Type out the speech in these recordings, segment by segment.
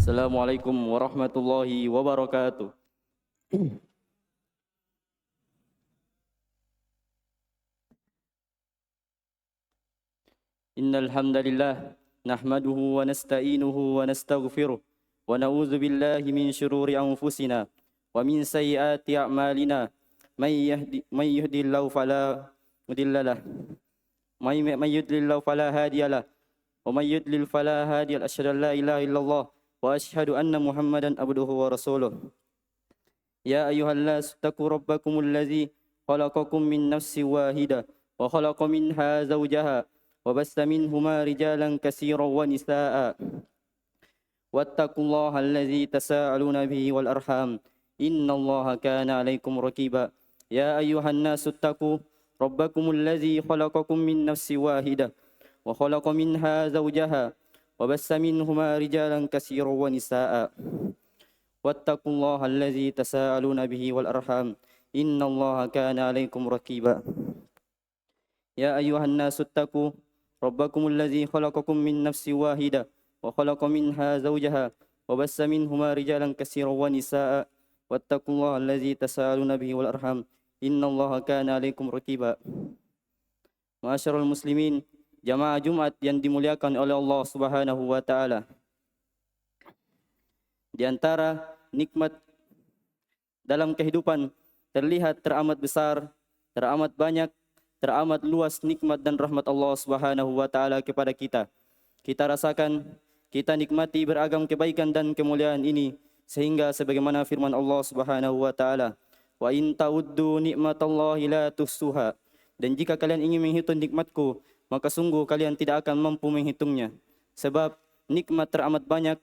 Assalamualaikum warahmatullahi wabarakatuh. Innal hamdalillah nahmaduhu wa nasta'inuhu wa nastaghfiruh wa na'udzu billahi min shururi anfusina wa min sayyiati a'malina may yahdihillahu fala mudilla lah may yudlillahu fala hadiyalah wa may yudlil fala hadiya asyhadu an la ilaha illallah wa asyhadu anna muhammadan abduhu wa rasuluh. Ya ayyuhallas taqu rabbakumul ladzi khalaqakum min nafsin wahidah wa khalaqa minha zawjaha wa bassa minhuma rijalan katsiran wa nisaa'a wattaqullaha alladzi tasaaluna bihi wal arham innallaha kana 'alaikum raqiba. Ya ayyuhan nasu taqu rabbakumul ladzi khalaqakum min nafsin wahidah wa khalaqa minha zawjaha wa bassa minhuma rijalan katsiran wa nisaa'a wattaqullaha allazi tasaaluna bihi wal arham innallaha kana 'alaikum raqiba. Ya ayyuhan nasu taqu rabbakumul ladzi khalaqakum min nafsin wahidah wa khalaqa minha zawjaha wa bassa minhuma rijalan katsiran wa nisaa'a wattaqullaha allazi tasaaluna bihi wal arham innallaha kana 'alaikum raqiba. Ma'asyiral muslimin, jamaah Jumat yang dimuliakan oleh Allah Subhanahu wa taala. Di antara nikmat dalam kehidupan terlihat teramat besar, teramat banyak, teramat luas nikmat dan rahmat Allah Subhanahu wa taala kepada kita. Kita rasakan, kita nikmati beragam kebaikan dan kemuliaan ini sehingga sebagaimana firman Allah Subhanahu wa taala, "Wa in ta'uddu nikmatallahi la tuhsuha." Dan jika kalian ingin menghitung nikmatku, maka sungguh kalian tidak akan mampu menghitungnya. Sebab nikmat teramat banyak,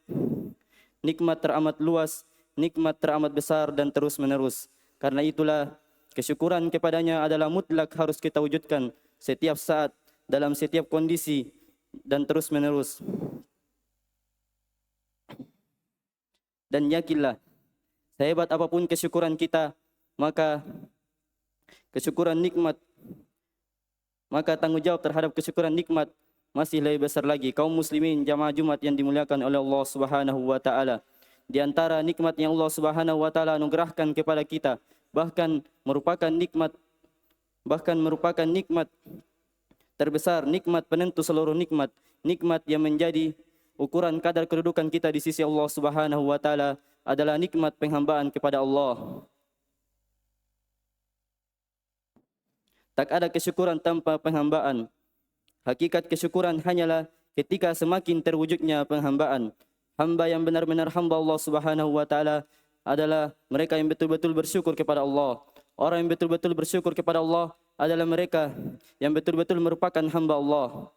nikmat teramat luas, nikmat teramat besar dan terus menerus. Karena itulah kesyukuran kepadanya adalah mutlak harus kita wujudkan setiap saat, dalam setiap kondisi dan terus menerus. Dan yakinlah, sehebat apapun kesyukuran kita, maka kesyukuran nikmat, maka tanggung jawab terhadap kesyukuran nikmat masih lebih besar lagi. Kaum muslimin jamaah Jumat yang dimuliakan oleh Allah Subhanahu wa taala, di antara nikmat yang Allah Subhanahu wa taala anugerahkan kepada kita, bahkan merupakan nikmat terbesar, nikmat penentu seluruh nikmat, nikmat yang menjadi ukuran kadar kedudukan kita di sisi Allah Subhanahu wa taala adalah nikmat penghambaan kepada Allah. Tak ada kesyukuran tanpa penghambaan. Hakikat kesyukuran hanyalah ketika semakin terwujudnya penghambaan. Hamba yang benar-benar hamba Allah Subhanahu wa taala adalah mereka yang betul-betul bersyukur kepada Allah. Orang yang betul-betul bersyukur kepada Allah adalah mereka yang betul-betul merupakan hamba Allah.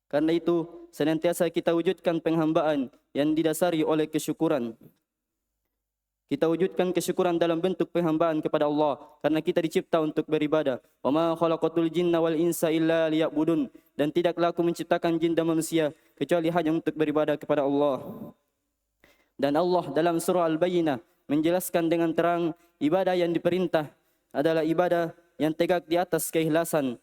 Karena itu, senantiasa kita wujudkan penghambaan yang didasari oleh kesyukuran. Kita wujudkan kesyukuran dalam bentuk penghambaan kepada Allah karena kita dicipta untuk beribadah. Wa ma khalaqatul jinna wal insa illa liya'budun, dan tidaklah aku menciptakan jin dan manusia kecuali hanya untuk beribadah kepada Allah. Dan Allah dalam surah Al-Bayyinah menjelaskan dengan terang ibadah yang diperintah adalah ibadah yang tegak di atas keikhlasan,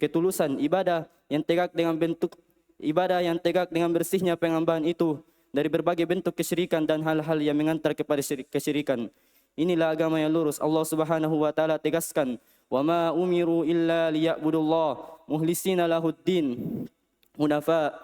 ketulusan, ibadah yang tegak dengan bentuk ibadah yang tegak dengan bersihnya penghambaan itu dari berbagai bentuk kesyirikan dan hal-hal yang mengantar kepada kesyirikan. Inilah agama yang lurus. Allah Subhanahu wa taala tegaskan, "Wa ma umiru illa liya'budullah mukhlisina lahuddin hunafa."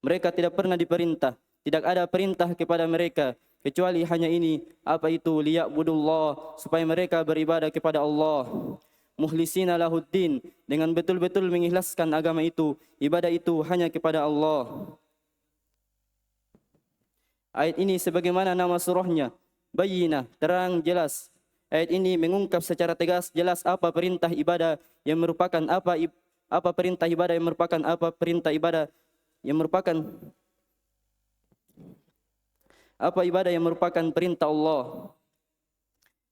Mereka tidak pernah diperintah, tidak ada perintah kepada mereka kecuali hanya ini, apa itu? Liya'budullah, supaya mereka beribadah kepada Allah. Mukhlisina lahuddin, dengan betul-betul mengikhlaskan agama itu, ibadah itu hanya kepada Allah. Ayat ini sebagaimana nama surahnya, Bayyinah, terang jelas. Ayat ini mengungkap secara tegas jelas apa perintah ibadah yang merupakan apa perintah ibadah yang merupakan apa perintah ibadah yang merupakan apa ibadah yang merupakan perintah Allah.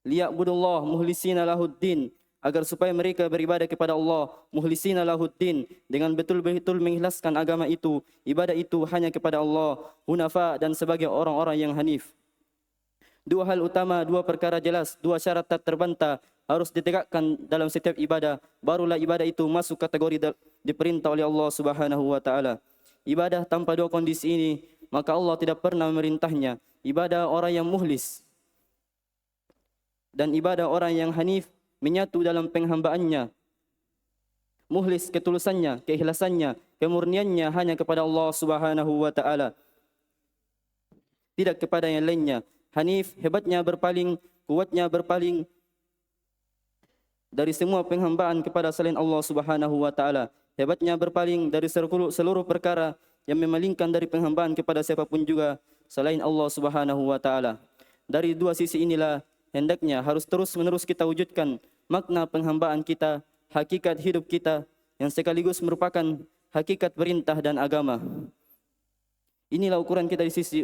Liya'budullah mukhlisina lahuddin, agar supaya mereka beribadah kepada Allah mukhlisina lahuddin, dengan betul-betul mengikhlaskan agama itu, ibadah itu hanya kepada Allah, hunafa, dan sebagai orang-orang yang hanif. Dua hal utama, dua perkara jelas, dua syarat tak terbantah harus ditegakkan dalam setiap ibadah. Barulah ibadah itu masuk kategori diperintah oleh Allah Subhanahu wa taala. Ibadah tanpa dua kondisi ini, maka Allah tidak pernah memerintahnya. Ibadah orang yang muhlis dan ibadah orang yang hanif menyatu dalam penghambaannya. Muhlis ketulusannya, keikhlasannya, kemurniannya hanya kepada Allah Subhanahu wa taala, tidak kepada yang lainnya. Hanif hebatnya berpaling, kuatnya berpaling dari semua penghambaan kepada selain Allah Subhanahu wa taala. Hebatnya berpaling dari seluruh perkara yang memalingkan dari penghambaan kepada siapapun juga selain Allah Subhanahu wa taala. Dari dua sisi inilah hendaknya harus terus-menerus kita wujudkan makna penghambaan kita, hakikat hidup kita yang sekaligus merupakan hakikat perintah dan agama. Inilah ukuran kita di sisi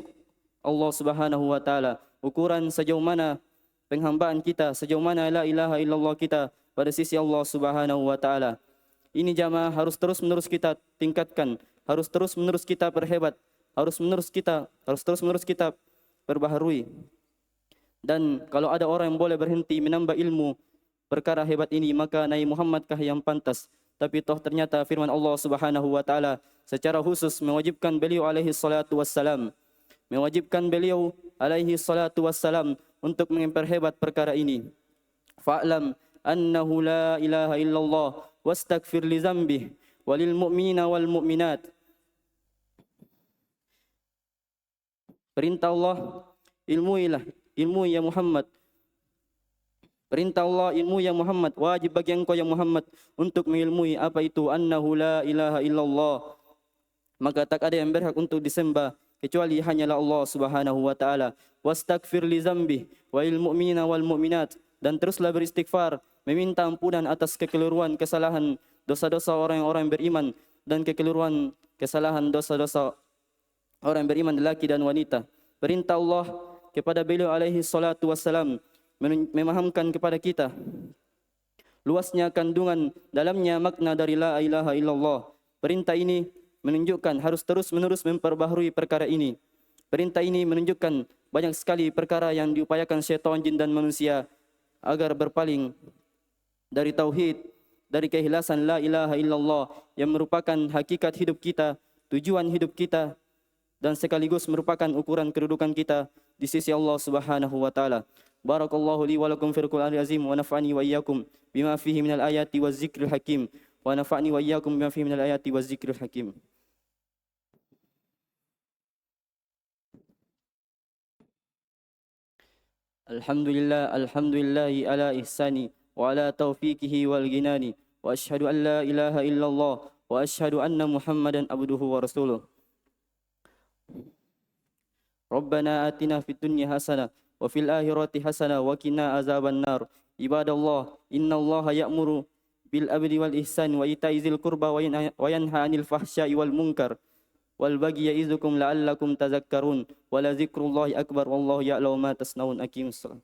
Allah Subhanahu wa taala, ukuran sejauh mana penghambaan kita, sejauh mana la ilaha illallah kita pada sisi Allah Subhanahu wa taala. Ini jamaah harus terus-menerus kita tingkatkan, harus terus-menerus kita perhebat, harus terus-menerus kita perbaharui. Dan kalau ada orang yang boleh berhenti menambah ilmu perkara hebat ini, maka Nabi Muhammadkah yang pantas. Tapi toh ternyata firman Allah Subhanahu wa taala secara khusus mewajibkan beliau alaihi salatu wassalam, untuk memperhebat perkara ini. Fa'lam annahu la ilaha illallah wastaghfir li dzambih walil mu'minina wal mu'minat. Perintah Allah, ilmu ya Muhammad. Perintah Allah, ilmu ya Muhammad. Wajib bagi engkau ya Muhammad untuk mengilmui apa itu annahu la ilaha illallah. Maka tak ada yang berhak untuk disembah kecuali hanyalah Allah Subhanahu wa taala. Wastaghfir li dzambih walil mu'minina wal mu'minat. Dan teruslah beristighfar, meminta ampunan atas kekeliruan, kesalahan, dosa-dosa orang-orang beriman dan kekeliruan, kesalahan, dosa-dosa orang beriman lelaki dan wanita. Perintah Allah kepada beliau alaihi salatu wassalam memahamkan kepada kita luasnya kandungan dalamnya makna dari la ilaha illallah. Perintah ini menunjukkan harus terus-menerus memperbaharui perkara ini. Perintah ini menunjukkan banyak sekali perkara yang diupayakan syaitan, jin dan manusia agar berpaling dari tauhid, dari keikhlasan la ilaha illallah yang merupakan hakikat hidup kita, tujuan hidup kita, dan sekaligus merupakan ukuran kedudukan kita di sisi Allah Subhanahu wa taala. Barakallahu li wa lakum fil Qur'anil azim wa nafa'ani wa iyyakum bima fihi minal ayati waz zikril hakim wa nafa'ani wa iyyakum bima fihi minal ayati waz zikril hakim. Alhamdulillahi ala ihsani wa ala taufiqihi wal ginani wa ashhadu an la ilaha illallah wa ashhadu anna Muhammadan abduhu wa rasuluh. Rabbana atina fid dunya hasanah wa fil akhirati hasanah wa qina azaban nar. Ibadallah, innallaha ya'muru bil adli wal ihsan wa ita'i dzil qurba wa yanha 'anil fahsya'i wal munkar wal baghi ya'izukum la'allakum tadhakkarun wa la dzikrullahi akbar wallahu ya'lamu ma tasnaun. Aqimus salat.